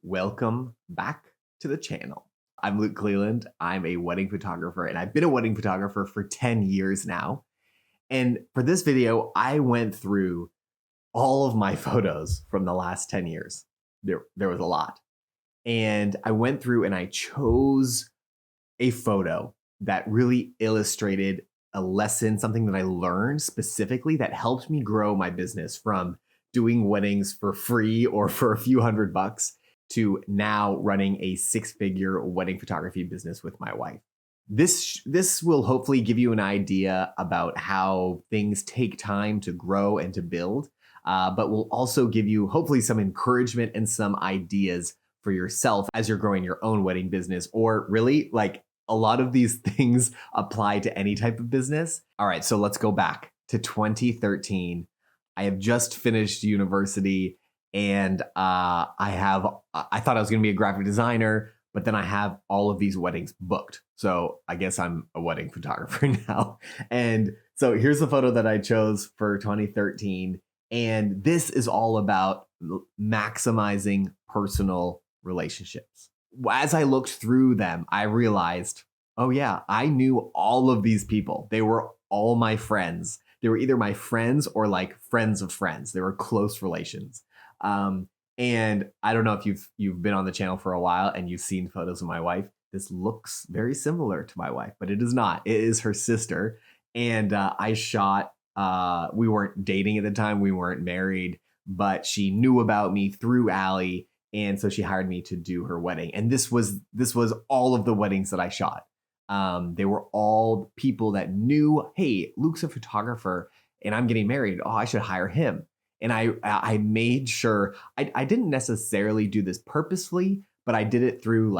Welcome back to the channel. I'm Luke Cleland. I'm a wedding photographer, and I've been a wedding photographer for 10 years now. And for this video, I went through all of my photos from the last 10 years. There was a lot. And I went through and I chose a photo that really illustrated a lesson, something that I learned specifically that helped me grow my business from doing weddings for free or for a few $100 to now running a six-figure wedding photography business with my wife. This will hopefully give you an idea about how things take time to grow and to build, but will also give you hopefully some encouragement and some ideas for yourself as you're growing your own wedding business, or really like a lot of these things apply to any type of business. All right, so let's go back to 2013. I have just finished university and I thought I was going to be a graphic designer, but then I have all of these weddings booked. So I guess I'm a wedding photographer now. And so here's the photo that I chose for 2013. And this is all about maximizing personal relationships. As I looked through them, I realized, oh yeah, I knew all of these people. They were all my friends. They were either my friends or like friends of friends. They were close relations. And I don't know if you've been on the channel for a while and you've seen photos of my wife. This looks very similar to my wife, but it is not. It is her sister. And I shot, we weren't dating at the time. We weren't married, but she knew about me through Allie. And so she hired me to do her wedding. And this was all of the weddings that I shot. They were all people that knew, hey, Luke's a photographer and I'm getting married. Oh, I should hire him. And I made sure I didn't necessarily do this purposefully, but I did it through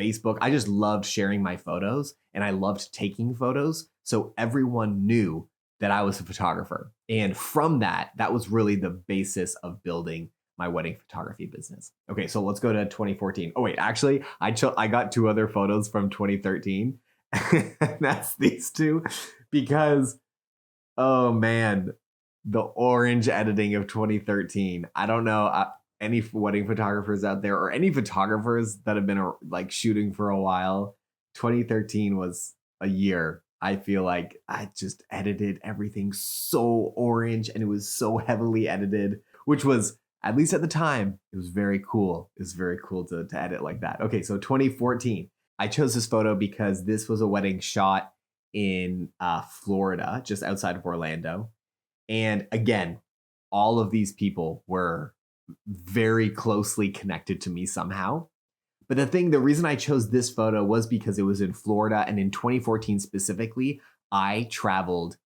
Facebook. I just loved sharing my photos and I loved taking photos. So everyone knew that I was a photographer. And from that was really the basis of building my wedding photography business. Okay, so let's go to 2014. Oh wait, actually, I got two other photos from 2013. That's these two because, oh man, the orange editing of 2013. I don't know any wedding photographers out there or any photographers that have been like shooting for a while. 2013 was a year. I feel like I just edited everything so orange and it was so heavily edited, which was, at least at the time, it was very cool. It was very cool to edit like that. Okay, so 2014. I chose this photo because this was a wedding shot in Florida, just outside of Orlando. And again, all of these people were very closely connected to me somehow. But the reason I chose this photo was because it was in Florida. And in 2014 specifically, I traveled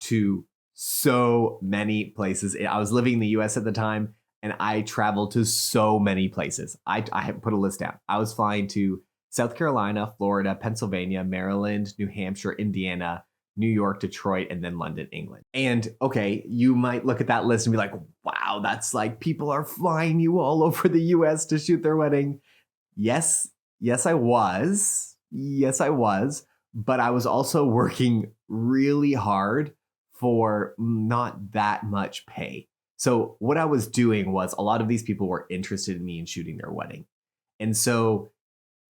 to so many places. I was living in the US at the time, and I traveled to so many places. I put a list down. I was flying to South Carolina, Florida, Pennsylvania, Maryland, New Hampshire, Indiana, New York, Detroit, and then London, England. And okay, you might look at that list and be like, wow, that's like people are flying you all over the US to shoot their wedding. Yes, I was. Yes, I was. But I was also working really hard for not that much pay. So what I was doing was a lot of these people were interested in me in shooting their wedding. And so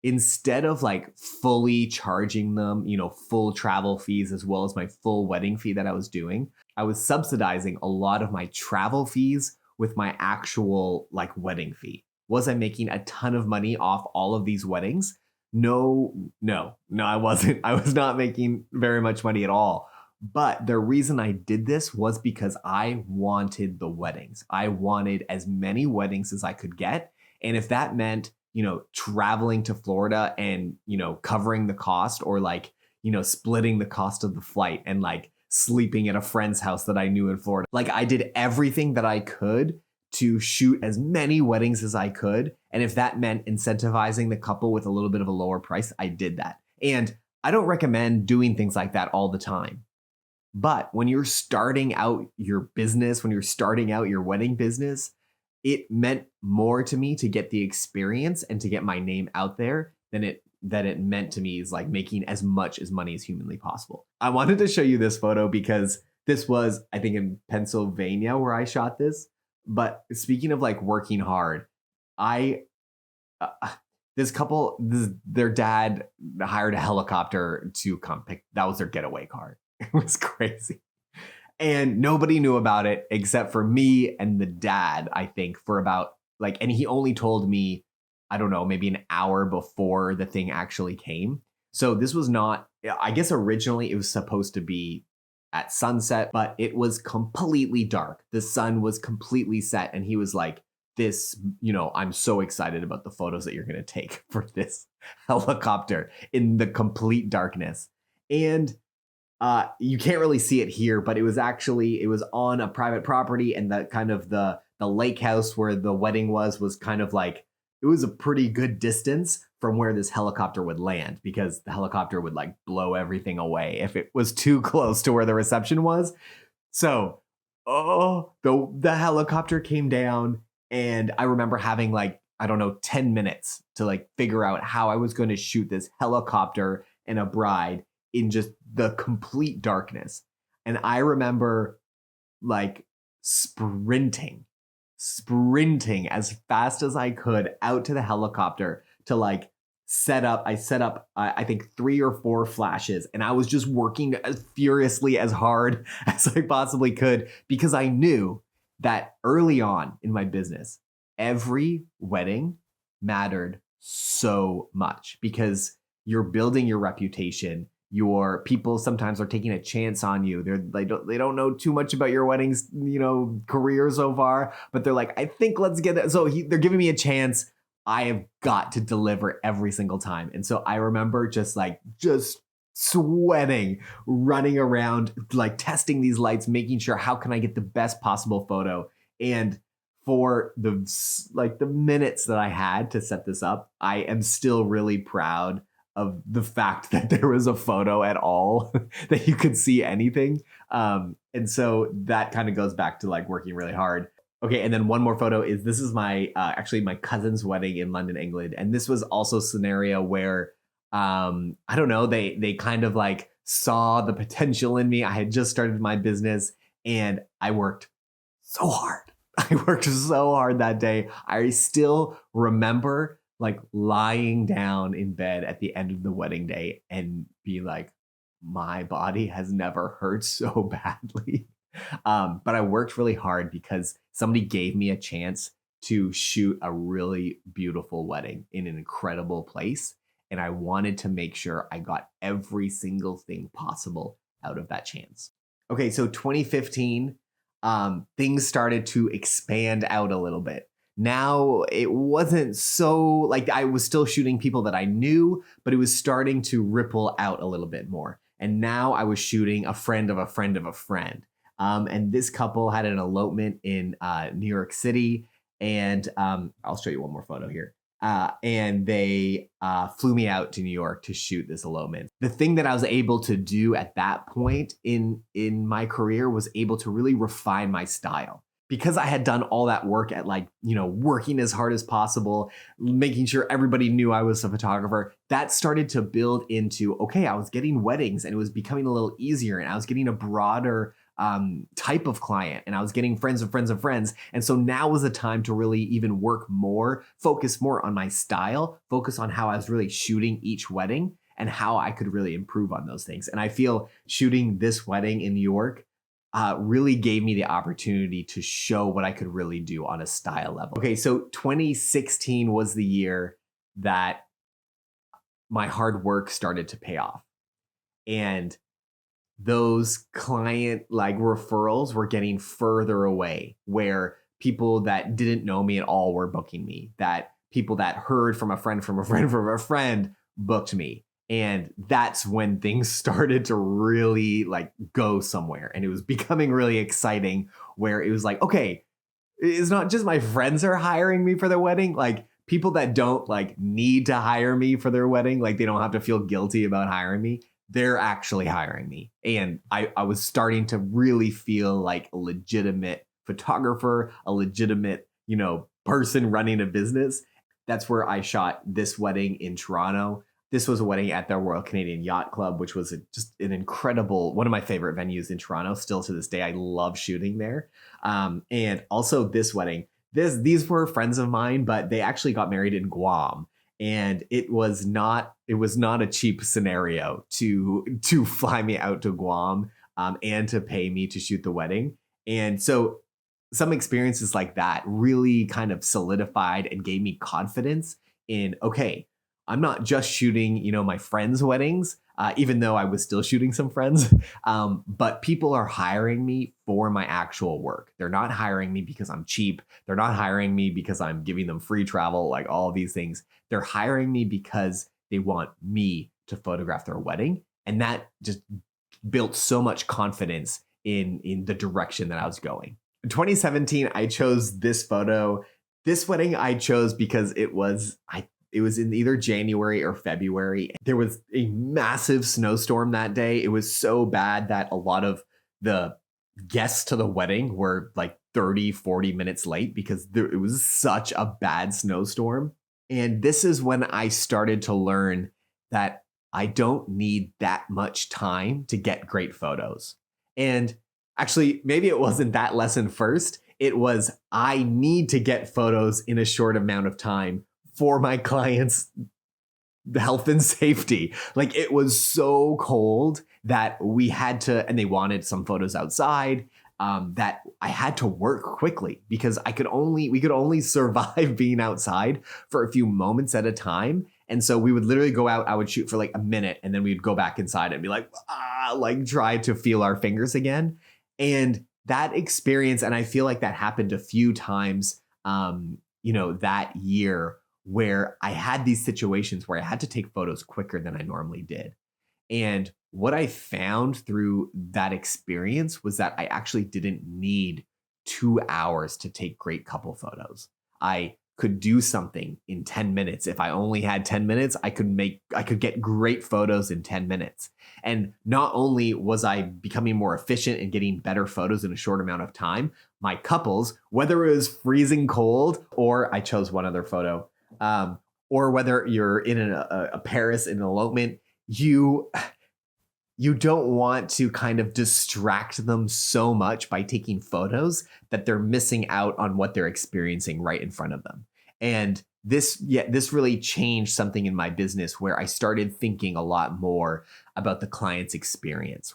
instead of like fully charging them, full travel fees as well as my full wedding fee that I was doing, I was subsidizing a lot of my travel fees with my actual like wedding fee. Was I making a ton of money off all of these weddings? No, I wasn't. I was not making very much money at all. But the reason I did this was because I wanted the weddings. I wanted as many weddings as I could get. And if that meant, traveling to Florida and, covering the cost or like, splitting the cost of the flight and like sleeping at a friend's house that I knew in Florida, like I did everything that I could to shoot as many weddings as I could. And if that meant incentivizing the couple with a little bit of a lower price, I did that. And I don't recommend doing things like that all the time. But when you're starting out your business, when you're starting out your wedding business, it meant more to me to get the experience and to get my name out there than it meant to me is like making as much as money as humanly possible. I wanted to show you this photo because this was, I think, in Pennsylvania where I shot this. But speaking of like working hard, I uh, this couple, their dad hired a helicopter to come pick. That was their getaway car. It was crazy. And nobody knew about it except for me and the dad, I think, for about like, and he only told me, I don't know, maybe an hour before the thing actually came. So this was not, I guess originally it was supposed to be at sunset, but it was completely dark. The sun was completely set. And he was like, this, I'm so excited about the photos that you're going to take for this helicopter in the complete darkness. And you can't really see it here, but it was on a private property, and the kind of the lake house where the wedding was kind of like, it was a pretty good distance from where this helicopter would land, because the helicopter would like blow everything away if it was too close to where the reception was. So, the helicopter came down, and I remember having like, I don't know, 10 minutes to like figure out how I was going to shoot this helicopter and a bride in just the complete darkness. And I remember like sprinting as fast as I could out to the helicopter to like set up. I set up, I think 3 or 4 flashes, and I was just working as furiously as hard as I possibly could, because I knew that early on in my business, every wedding mattered so much, because you're building your reputation. Your people sometimes are taking a chance on you. They don't know too much about your wedding's career so far, but they're like, I think let's get it. So they're giving me a chance. I have got to deliver every single time. And so I remember just sweating, running around, like testing these lights, making sure how can I get the best possible photo. And for the minutes that I had to set this up, I am still really proud of the fact that there was a photo at all, that you could see anything. And so that kind of goes back to like working really hard. Okay, and then one more photo is, this is my actually my cousin's wedding in London, England. And this was also a scenario where, I don't know, they kind of like saw the potential in me. I had just started my business, and I worked so hard. I worked so hard that day. I still remember like lying down in bed at the end of the wedding day and be like, my body has never hurt so badly. But I worked really hard because somebody gave me a chance to shoot a really beautiful wedding in an incredible place. And I wanted to make sure I got every single thing possible out of that chance. Okay, so 2015, things started to expand out a little bit. Now it wasn't so like, I was still shooting people that I knew, but it was starting to ripple out a little bit more. And now I was shooting a friend of a friend of a friend. And this couple had an elopement in New York City. And I'll show you one more photo here. And they flew me out to New York to shoot this elopement. The thing that I was able to do at that point in my career was able to really refine my style. Because I had done all that work at like, working as hard as possible, making sure everybody knew I was a photographer, that started to build into, okay, I was getting weddings and it was becoming a little easier, and I was getting a broader type of client, and I was getting friends of friends of friends. And so now was the time to really even work more, focus more on my style, focus on how I was really shooting each wedding and how I could really improve on those things. And I feel shooting this wedding in New York really gave me the opportunity to show what I could really do on a style level. Okay, so 2016 was the year that my hard work started to pay off. And those client like referrals were getting further away, where people that didn't know me at all were booking me, that people that heard from a friend from a friend from a friend booked me. And that's when things started to really like go somewhere. And it was becoming really exciting, where it was like, okay, it's not just my friends are hiring me for their wedding. Like people that don't like need to hire me for their wedding, like they don't have to feel guilty about hiring me. They're actually hiring me. And I was starting to really feel like a legitimate photographer, a legitimate, person running a business. That's where I shot this wedding in Toronto. This was a wedding at the Royal Canadian Yacht Club, which was just an incredible, one of my favorite venues in Toronto. Still to this day, I love shooting there. And also this wedding, these were friends of mine, but they actually got married in Guam. And it was not a cheap scenario to fly me out to Guam and to pay me to shoot the wedding. And so some experiences like that really kind of solidified and gave me confidence in, okay, I'm not just shooting, my friends' weddings, even though I was still shooting some friends, but people are hiring me for my actual work. They're not hiring me because I'm cheap. They're not hiring me because I'm giving them free travel, like all of these things. They're hiring me because they want me to photograph their wedding. And that just built so much confidence in the direction that I was going. In 2017, I chose this photo. This wedding I chose because it was in either January or February. There was a massive snowstorm that day. It was so bad that a lot of the guests to the wedding were like 30, 40 minutes late because it was such a bad snowstorm. And this is when I started to learn that I don't need that much time to get great photos. And actually, maybe it wasn't that lesson first. It was, I need to get photos in a short amount of time for my clients' health and safety. Like, it was so cold that we had to, and they wanted some photos outside, that I had to work quickly because we could only survive being outside for a few moments at a time. And so we would literally go out, I would shoot for like a minute, and then we'd go back inside and be like try to feel our fingers again. And that experience, and I feel like that happened a few times, that year, where I had these situations where I had to take photos quicker than I normally did. And what I found through that experience was that I actually didn't need 2 hours to take great couple photos. I could do something in 10 minutes. If I only had 10 minutes, I could get great photos in 10 minutes. And not only was I becoming more efficient and getting better photos in a short amount of time, my couples, whether it was freezing cold, or I chose one other photo, or whether you're in a Paris in an elopement, you don't want to kind of distract them so much by taking photos that they're missing out on what they're experiencing right in front of them. And this really changed something in my business where I started thinking a lot more about the client's experience.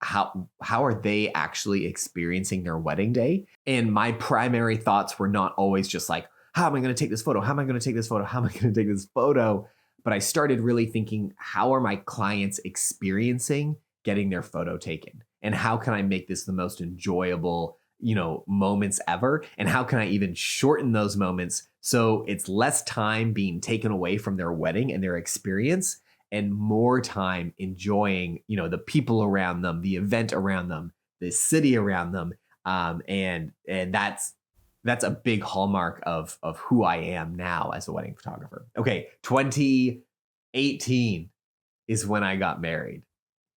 How are they actually experiencing their wedding day? And my primary thoughts were not always just like, how am I going to take this photo? How am I going to take this photo? How am I going to take this photo? But I started really thinking, how are my clients experiencing getting their photo taken? And how can I make this the most enjoyable, moments ever? And how can I even shorten those moments so it's less time being taken away from their wedding and their experience and more time enjoying, the people around them, the event around them, the city around them. And that's a big hallmark of who I am now as a wedding photographer. Okay, 2018 is when I got married.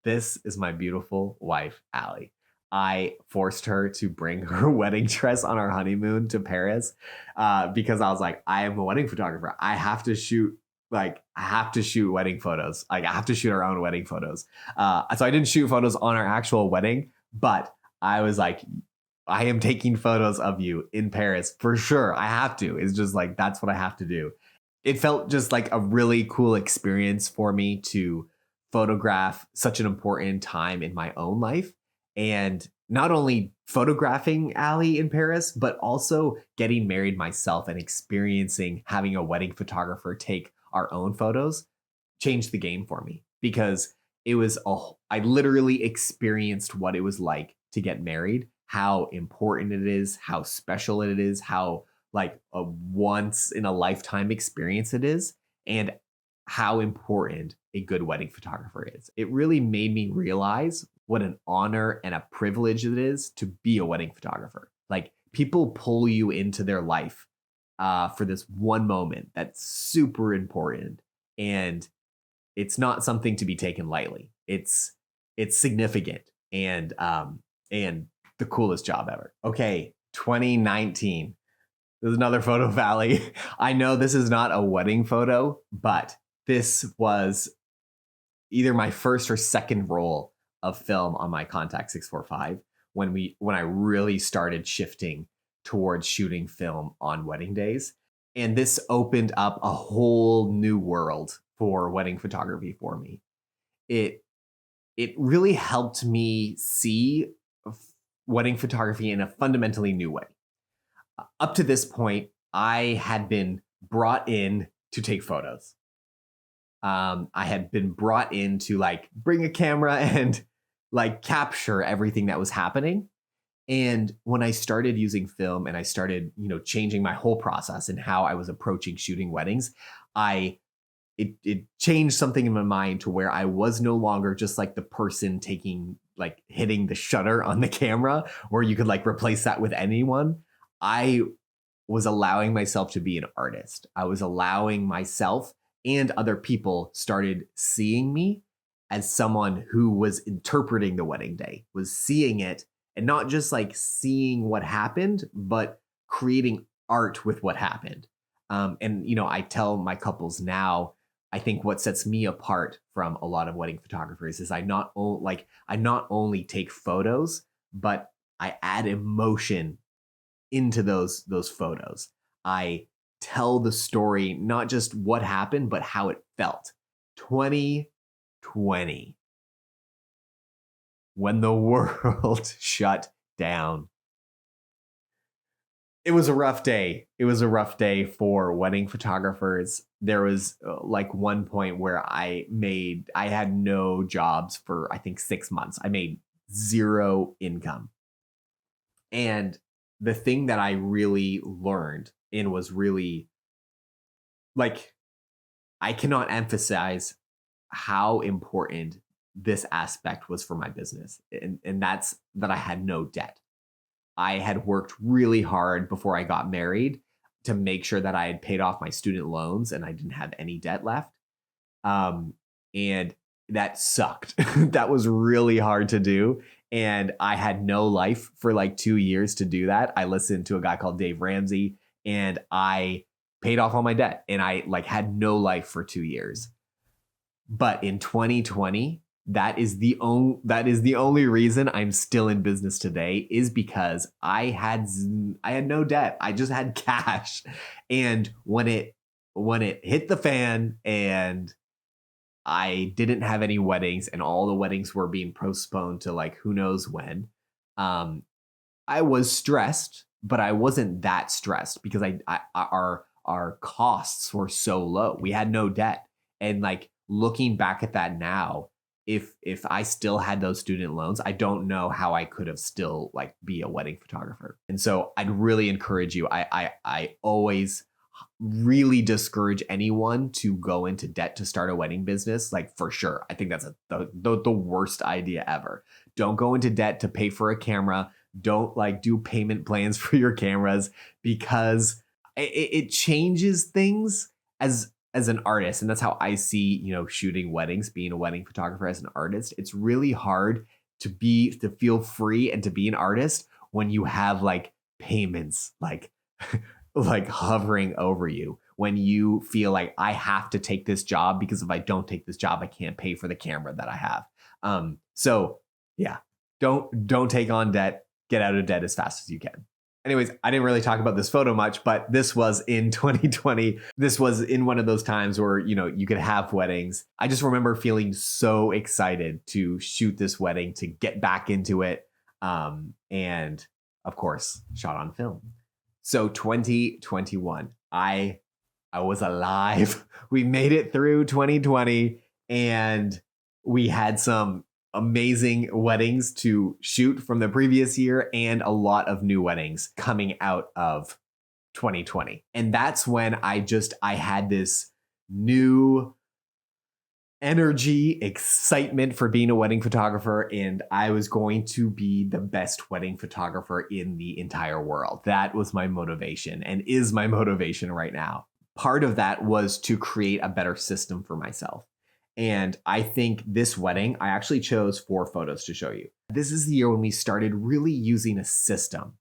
This is my beautiful wife, Allie. I forced her to bring her wedding dress on our honeymoon to Paris because I was like, I am a wedding photographer. I have to shoot wedding photos. Like, I have to shoot our own wedding photos. So I didn't shoot photos on our actual wedding, but I was like, I am taking photos of you in Paris for sure. I have to. It's just like, that's what I have to do. It felt just like a really cool experience for me to photograph such an important time in my own life. And not only photographing Allie in Paris, but also getting married myself and experiencing having a wedding photographer take our own photos changed the game for me because I literally experienced what it was like to get married, how important it is, how special it is, how like a once in a lifetime experience it is, and how important a good wedding photographer is. It really made me realize what an honor and a privilege it is to be a wedding photographer. Like, people pull you into their life for this one moment that's super important, and it's not something to be taken lightly. It's significant and the coolest job ever. Okay, 2019. There's another photo of Allie. I know this is not a wedding photo, but this was either my first or second roll of film on my Contax 645 when I really started shifting towards shooting film on wedding days. And this opened up a whole new world for wedding photography for me. It really helped me see wedding photography in a fundamentally new way. Up to this point, I had been brought in to take photos. I had been brought in to like bring a camera and like capture everything that was happening. And when I started using film and I started, changing my whole process and how I was approaching shooting weddings, it changed something in my mind to where I was no longer just like the person hitting the shutter on the camera where you could like replace that with anyone. I was allowing myself to be an artist. I was allowing myself and other people started seeing me as someone who was interpreting the wedding day, was seeing it and not just like seeing what happened, but creating art with what happened. I tell my couples now, I think what sets me apart from a lot of wedding photographers is I not only take photos, but I add emotion into those photos. I tell the story, not just what happened, but how it felt. 2020, when the world shut down. It was a rough day. It was a rough day for wedding photographers. There was like one point where I had no jobs for I think 6 months. I made zero income. And the thing that I really learned and was really like, I cannot emphasize how important this aspect was for my business. And that's that I had no debt. I had worked really hard before I got married to make sure that I had paid off my student loans and I didn't have any debt left. And that sucked. That was really hard to do. And I had no life for like 2 years to do that. I listened to a guy called Dave Ramsey and I paid off all my debt and I like had no life for 2 years. But in 2020, that is the only reason I'm still in business today is because I had no debt. I just had cash. And when it hit the fan and I didn't have any weddings and all the weddings were being postponed to like who knows when, I was stressed, but I wasn't that stressed because our costs were so low. We had no debt. And like looking back at that now, if I still had those student loans, I don't know how I could have still like be a wedding photographer. And so I'd really encourage you. I always really discourage anyone to go into debt to start a wedding business. Like for sure. I think that's the worst idea ever. Don't go into debt to pay for a camera. Don't like do payment plans for your cameras because it changes things as an artist. And that's how I see, shooting weddings, being a wedding photographer as an artist. It's really hard to feel free and to be an artist when you have like payments, like like hovering over you, when you feel like I have to take this job because if I don't take this job, I can't pay for the camera that I have. So yeah, don't take on debt, get out of debt as fast as you can. Anyways, I didn't really talk about this photo much, but this was in 2020. This was in one of those times where, you could have weddings. I just remember feeling so excited to shoot this wedding, to get back into it. And of course, shot on film. So 2021, I was alive. We made it through 2020 and we had some amazing weddings to shoot from the previous year and a lot of new weddings coming out of 2020. And that's when I had this new energy, excitement for being a wedding photographer, and I was going to be the best wedding photographer in the entire world. That was my motivation and is my motivation right now. Part of that was to create a better system for myself. And I think this wedding, I actually chose 4 photos to show you. This is the year when we started really using a system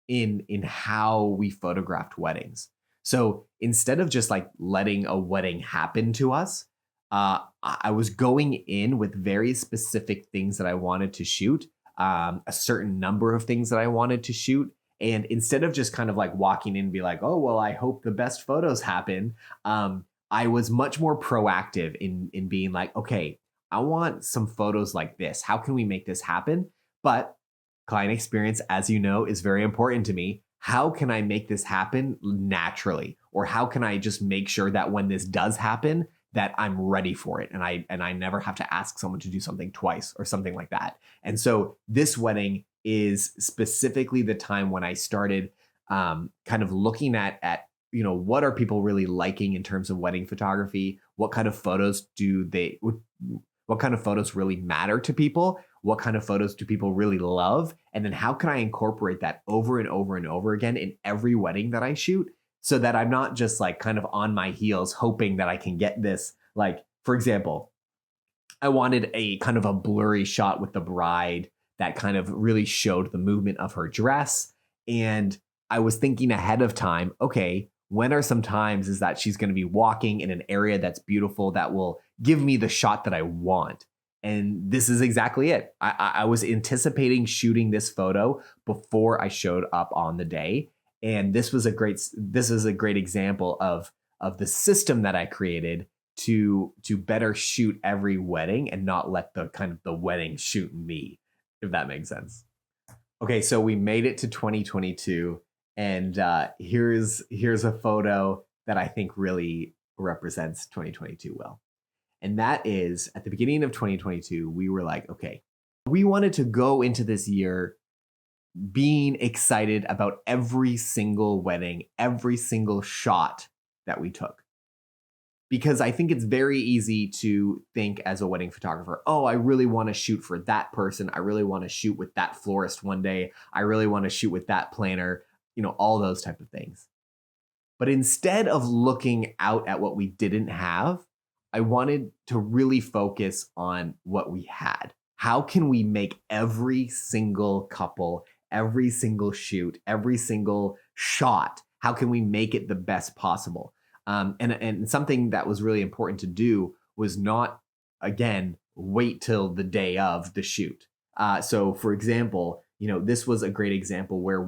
in how we photographed weddings. So instead of just like letting a wedding happen to us, I was going in with very specific things that I wanted to shoot, a certain number of things that I wanted to shoot, And instead of just kind of like walking in and be like, oh, well, I hope the best photos happen, I was much more proactive in being like, okay, I want some photos like this. How can we make this happen? But client experience, as you know, is very important to me. How can I make this happen naturally? Or how can I just make sure that when this does happen, that I'm ready for it and I never have to ask someone to do something twice or something like that. And so this wedding is specifically the time when I started kind of looking at what are people really liking in terms of wedding photography? What kind of photos what kind of photos really matter to people? What kind of photos do people really love? And then how can I incorporate that over and over and over again in every wedding that I shoot, so that I'm not just like kind of on my heels hoping that I can get this. Like, for example, I wanted a kind of a blurry shot with the bride that kind of really showed the movement of her dress. And I was thinking ahead of time, okay, when are some times is that she's going to be walking in an area that's beautiful that will give me the shot that I want? And this is exactly it. I was anticipating shooting this photo before I showed up on the day. And this is a great example of the system that I created to better shoot every wedding and not let the kind of the wedding shoot me, if that makes sense. Okay, so we made it to 2022, and here's a photo that I think really represents 2022 well. And that is at the beginning of 2022, we were like, okay, we wanted to go into this year being excited about every single wedding, every single shot that we took. Because I think it's very easy to think as a wedding photographer, oh, I really want to shoot for that person. I really want to shoot with that florist one day. I really want to shoot with that planner, all those type of things. But instead of looking out at what we didn't have, I wanted to really focus on what we had. How can we make every single couple, every single shoot, every single shot, how can we make it the best possible? And something that was really important to do was not, again, wait till the day of the shoot. So for example, this was a great example where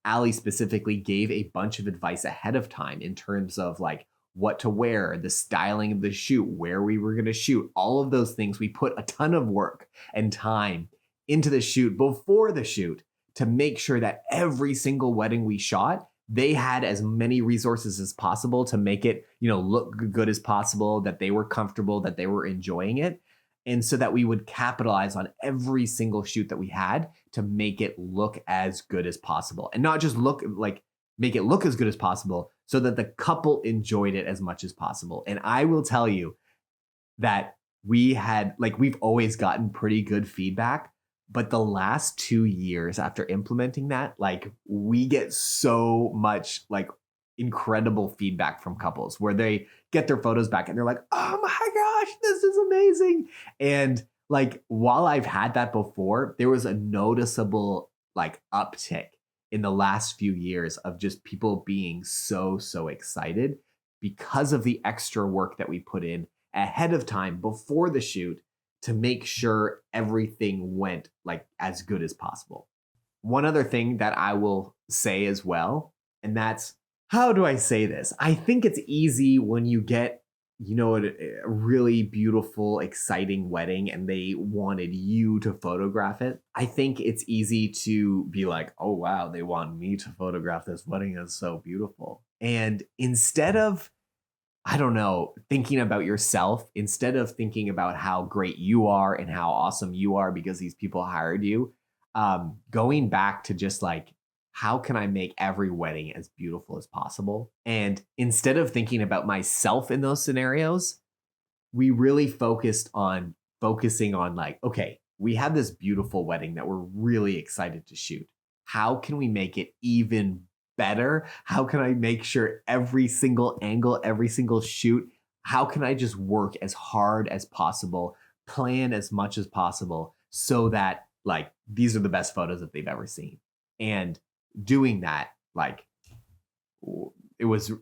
Ali specifically gave a bunch of advice ahead of time in terms of like what to wear, the styling of the shoot, where we were going to shoot, all of those things. We put a ton of work and time into the shoot before the shoot to make sure that every single wedding we shot, they had as many resources as possible to make it, look good as possible, that they were comfortable, that they were enjoying it. And so that we would capitalize on every single shoot that we had to make it look as good as possible, and not just make it look as good as possible so that the couple enjoyed it as much as possible. And I will tell you that we've always gotten pretty good feedback, but the last 2 years after implementing that, we get so much incredible feedback from couples where they get their photos back and they're like, oh my gosh, this is amazing. And while I've had that before, there was a noticeable uptick in the last few years of just people being so excited because of the extra work that we put in ahead of time before the shoot to make sure everything went as good as possible. One other thing that I will say as well, and that's, how do I say this? I think it's easy when you get, a really beautiful, exciting wedding and they wanted you to photograph it. I think it's easy to be like, oh, wow, they want me to photograph this wedding. It's so beautiful. And instead of, I don't know, thinking about yourself, instead of thinking about how great you are and how awesome you are because these people hired you, going back to just how can I make every wedding as beautiful as possible? And instead of thinking about myself in those scenarios, we really focusing on okay, we have this beautiful wedding that we're really excited to shoot. How can we make it even better? How can I make sure every single angle, every single shoot, how can I just work as hard as possible, plan as much as possible so that these are the best photos that they've ever seen? And doing that, it was,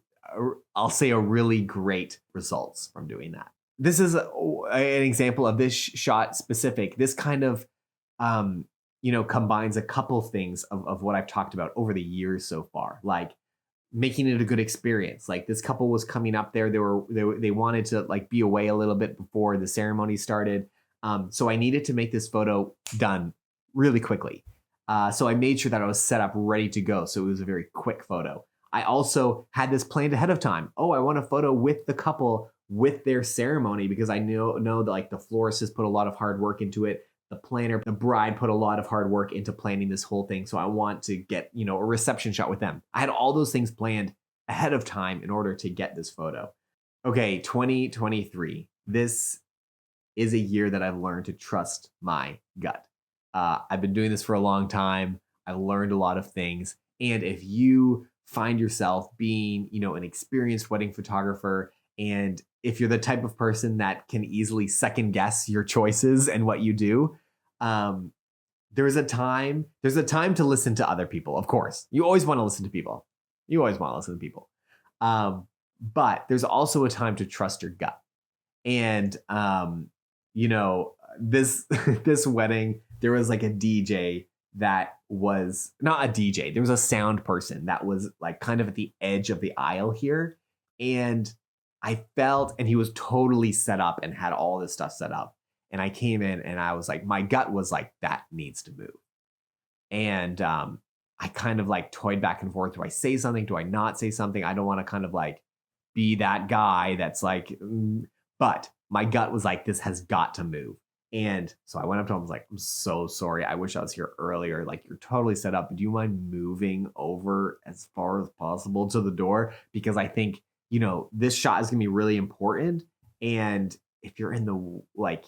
I'll say, a really great results from doing that. This is an example of this shot specific. This kind of combines a couple things of what I've talked about over the years so far, like making it a good experience. Like this couple was coming up there. They wanted to like be away a little bit before the ceremony started. So I needed to make this photo done really quickly. So I made sure that I was set up ready to go. So it was a very quick photo. I also had this planned ahead of time. Oh, I want a photo with the couple with their ceremony because I know that like the florist has put a lot of hard work into it. The planner, the bride put a lot of hard work into planning this whole thing. So I want to get, a reception shot with them. I had all those things planned ahead of time in order to get this photo. Okay, 2023. This is a year that I've learned to trust my gut. I've been doing this for a long time. I learned a lot of things. And if you find yourself being, an experienced wedding photographer, and if you're the type of person that can easily second guess your choices and what you do, there's a time to listen to other people. Of course, you always want to listen to people. But there's also a time to trust your gut. And, this wedding, there was like a DJ that was not a DJ. There was a sound person that was like kind of at the edge of the aisle here. And I felt, and he was totally set up and had all this stuff set up. And I came in and I was like, my gut was like, that needs to move. And I kind of like toyed back and forth. Do I say something? Do I not say something? I don't want to kind of like be that guy that's like, but my gut was like, this has got to move. And so I went up to him, I was like, I'm so sorry. I wish I was here earlier. Like, you're totally set up. Do you mind moving over as far as possible to the door? Because I think, this shot is going to be really important. And if you're in the, like,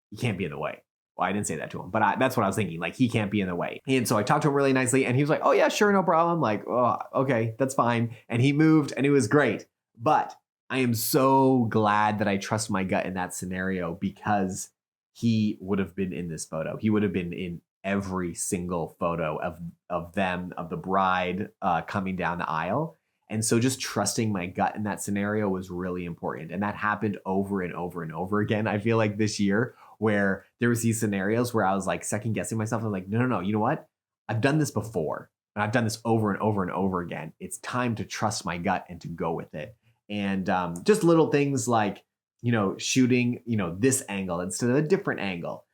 you can't be in the way. Well, I didn't say that to him, but that's what I was thinking. Like, he can't be in the way. And so I talked to him really nicely and he was like, oh yeah, sure. No problem. Like, oh, okay, that's fine. And he moved and it was great. But I am so glad that I trust my gut in that scenario because he would have been in this photo. He would have been in every single photo of them, of the bride coming down the aisle. And so just trusting my gut in that scenario was really important. And that happened over and over and over again. I feel like this year where there was these scenarios where I was like second guessing myself. I'm like, no. You know what? I've done this before and I've done this over and over and over again. It's time to trust my gut and to go with it. And just little things like, shooting, this angle instead of a different angle,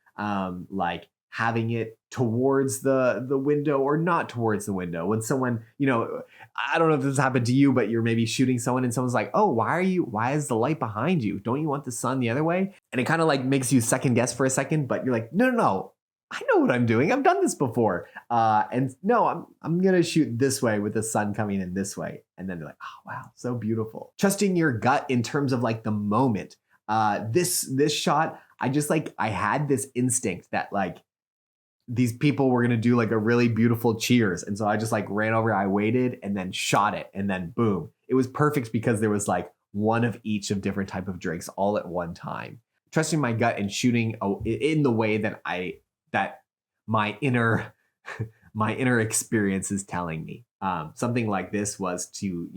like having it towards the window or not towards the window. When someone, I don't know if this happened to you, but you're maybe shooting someone and someone's like, oh, why is the light behind you? Don't you want the sun the other way? And it kind of like makes you second guess for a second, but you're like, no. I know what I'm doing. I've done this before. And no, I'm going to shoot this way with the sun coming in this way. And then they're like, oh, wow, so beautiful. Trusting your gut in terms of like the moment. This shot, I had this instinct that like these people were going to do like a really beautiful cheers. And so I just like ran over, I waited and then shot it. And then boom, it was perfect because there was like one of each of different type of drinks all at one time. Trusting my gut and shooting in the way that my inner experience is telling me. Something like this was to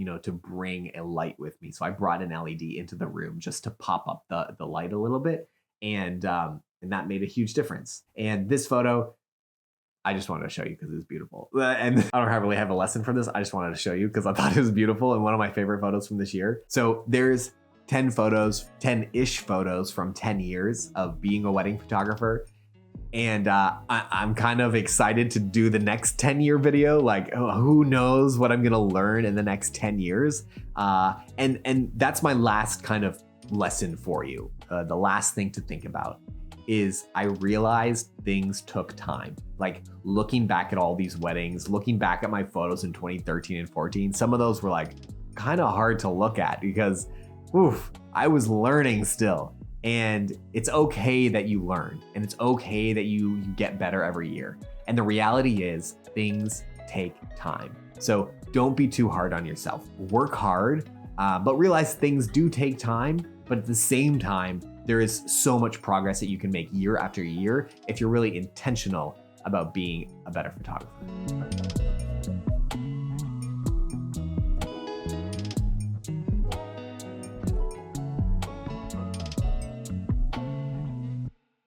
bring a light with me. So I brought an LED into the room just to pop up the light a little bit. And that made a huge difference. And this photo, I just wanted to show you because it was beautiful. And I don't really have a lesson from this. I just wanted to show you because I thought it was beautiful and one of my favorite photos from this year. So there's 10-ish photos from 10 years of being a wedding photographer. And I'm kind of excited to do the next 10-year video. Like, who knows what I'm going to learn in the next 10 years. And that's my last kind of lesson for you. The last thing to think about is I realized things took time. Like looking back at all these weddings, looking back at my photos in 2013 and 14, some of those were like kind of hard to look at because I was learning still. And it's okay that you learn and it's okay that you get better every year. And the reality is things take time. So don't be too hard on yourself. Work hard, but realize things do take time. But at the same time, there is so much progress that you can make year after year if you're really intentional about being a better photographer.